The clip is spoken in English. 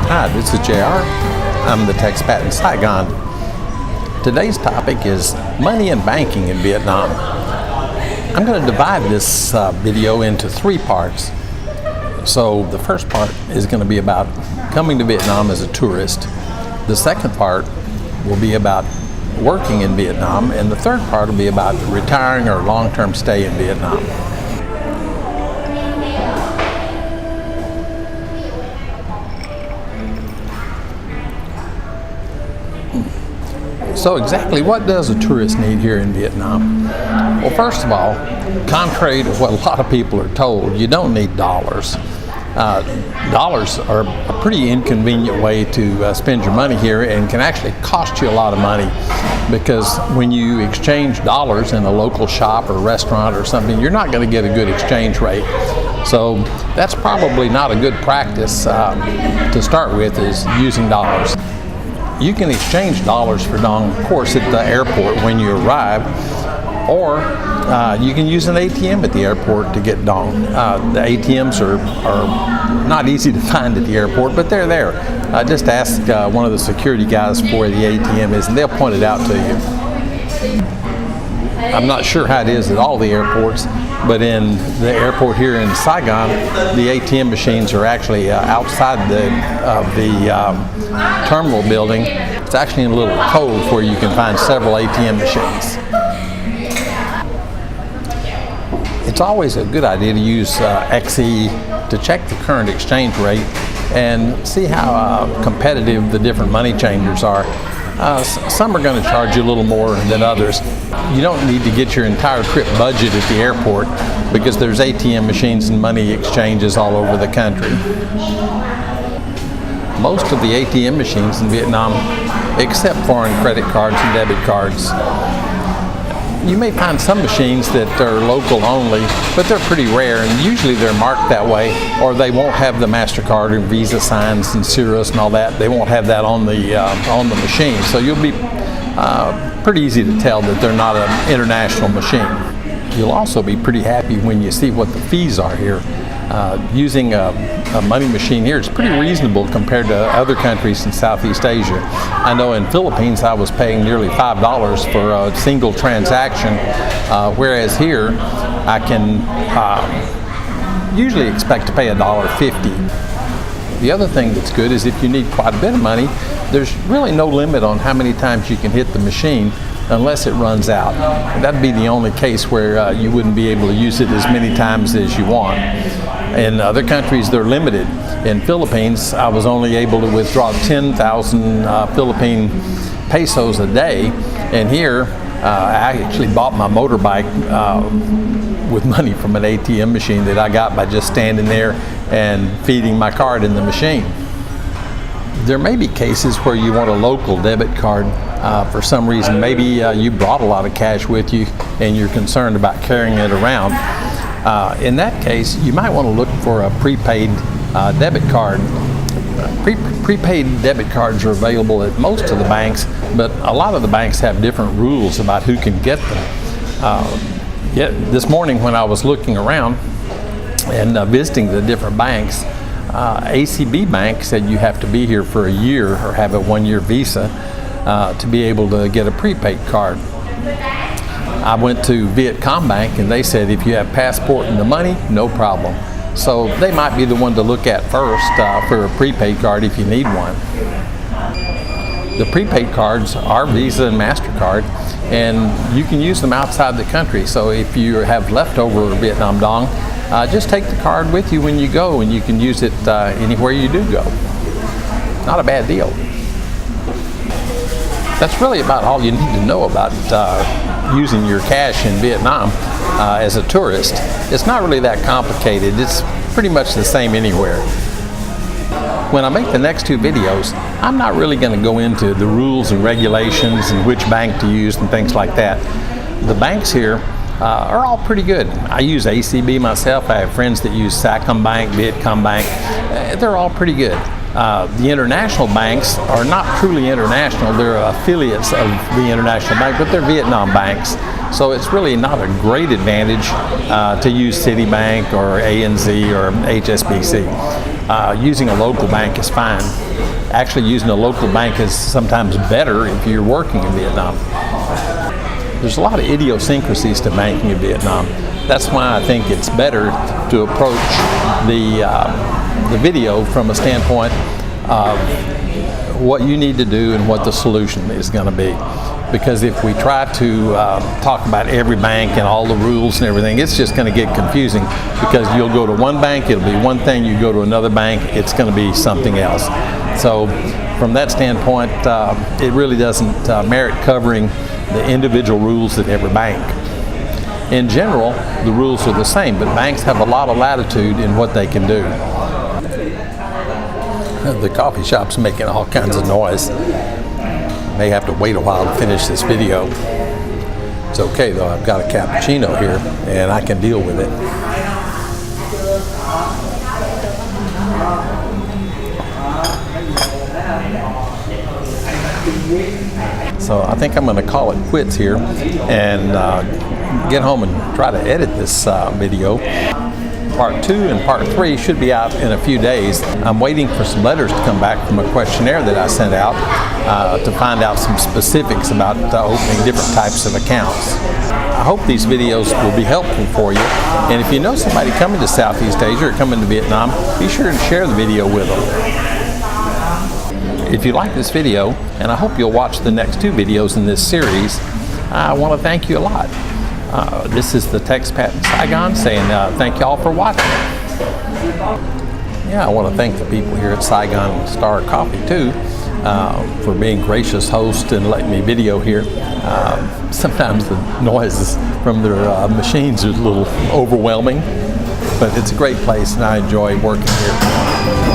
Hi, this is JR. I'm the expat in Saigon. Today's topic is money and banking in Vietnam. I'm going to divide this video into three parts. So the first part is going to be about coming to Vietnam as a tourist. The second part will be about working in Vietnam, and the third part will be about retiring or long-term stay in Vietnam. So exactly what does a tourist need here in Vietnam? Well, first of all, contrary to what a lot of people are told, you don't need dollars. Dollars are a pretty inconvenient way to spend your money here, and can actually cost you a lot of money, because when you exchange dollars in a local shop or restaurant or something, you're not going to get a good exchange rate. So that's probably not a good practice to start with, is using dollars. You can exchange dollars for dong, of course, at the airport when you arrive, or you can use an ATM at the airport to get dong. The ATMs are not easy to find at the airport, but they're there. Just ask one of the security guys where the ATM is, and they'll point it out to you. I'm not sure how it is at all the airports, but in the airport here in Saigon, the ATM machines are actually outside the terminal building. It's actually in a little cove where you can find several ATM machines. It's always a good idea to use XE to check the current exchange rate and see how competitive the different money changers are. Some are going to charge you a little more than others. You don't need to get your entire trip budget at the airport, because there's ATM machines and money exchanges all over the country. Most of the ATM machines in Vietnam accept foreign credit cards and debit cards. You may find some machines that are local only, but they're pretty rare, and usually they're marked that way, or they won't have the MasterCard and Visa signs and Cirrus and all that. They won't have that on the machine, so you'll be pretty easy to tell that they're not an international machine. You'll also be pretty happy when you see what the fees are here. Using a money machine here is pretty reasonable compared to other countries in Southeast Asia. I know in Philippines I was paying nearly $5 for a single transaction, whereas here I can usually expect to pay $1.50. The other thing that's good is if you need quite a bit of money, there's really no limit on how many times you can hit the machine unless it runs out. That'd be the only case where you wouldn't be able to use it as many times as you want. In other countries, they're limited. In Philippines, I was only able to withdraw 10,000 Philippine pesos a day, and here I actually bought my motorbike with money from an ATM machine that I got by just standing there and feeding my card in the machine. There may be cases where you want a local debit card for some reason. Maybe you brought a lot of cash with you and you're concerned about carrying it around. In that case, you might want to look for a prepaid debit card. Prepaid debit cards are available at most of the banks, but a lot of the banks have different rules about who can get them. Yet this morning when I was looking around and visiting the different banks, ACB Bank said you have to be here for a year or have a one-year visa to be able to get a prepaid card. I went to Vietcom Bank and they said if you have passport and the money, no problem. So they might be the one to look at first for a prepaid card if you need one. The prepaid cards are Visa and MasterCard, and you can use them outside the country. So if you have leftover Vietnam dong, just take the card with you when you go, and you can use it anywhere you do go. Not a bad deal. That's really about all you need to know about using your cash in Vietnam as a tourist. It's not really that complicated. It's pretty much the same anywhere. When I make the next two videos, I'm not really going to go into the rules and regulations and which bank to use and things like that. The banks here are all pretty good. I use ACB myself. I have friends that use Saigon Bank, Vietcom Bank. They're all pretty good. The international banks are not truly international. They're affiliates of the international bank, but they're Vietnam banks. So it's really not a great advantage to use Citibank or ANZ or HSBC. using a local bank is fine. Actually, using a local bank is sometimes better if you're working in Vietnam. There's a lot of idiosyncrasies to banking in Vietnam. That's why I think it's better to approach the video from a standpoint of what you need to do and what the solution is going to be. Because if we try to talk about every bank and all the rules and everything, it's just going to get confusing, because you'll go to one bank, it'll be one thing, you go to another bank, it's going to be something else. So from that standpoint, it really doesn't merit covering the individual rules at every bank. In general, the rules are the same, but banks have a lot of latitude in what they can do. The coffee shop's making all kinds of noise. May have to wait a while to finish this video. It's okay though, I've got a cappuccino here and I can deal with it. So I think I'm going to call it quits here and get home and try to edit this video. Part 2 and Part 3 should be out in a few days. I'm waiting for some letters to come back from a questionnaire that I sent out to find out some specifics about opening different types of accounts. I hope these videos will be helpful for you. And if you know somebody coming to Southeast Asia or coming to Vietnam, be sure to share the video with them. If you like this video, and I hope you'll watch the next 2 videos in this series, I want to thank you a lot. This is the Texpat in Saigon saying thank y'all for watching. Yeah, I want to thank the people here at Saigon Star Coffee too for being gracious hosts and letting me video here. Sometimes the noises from their machines are a little overwhelming, but it's a great place and I enjoy working here.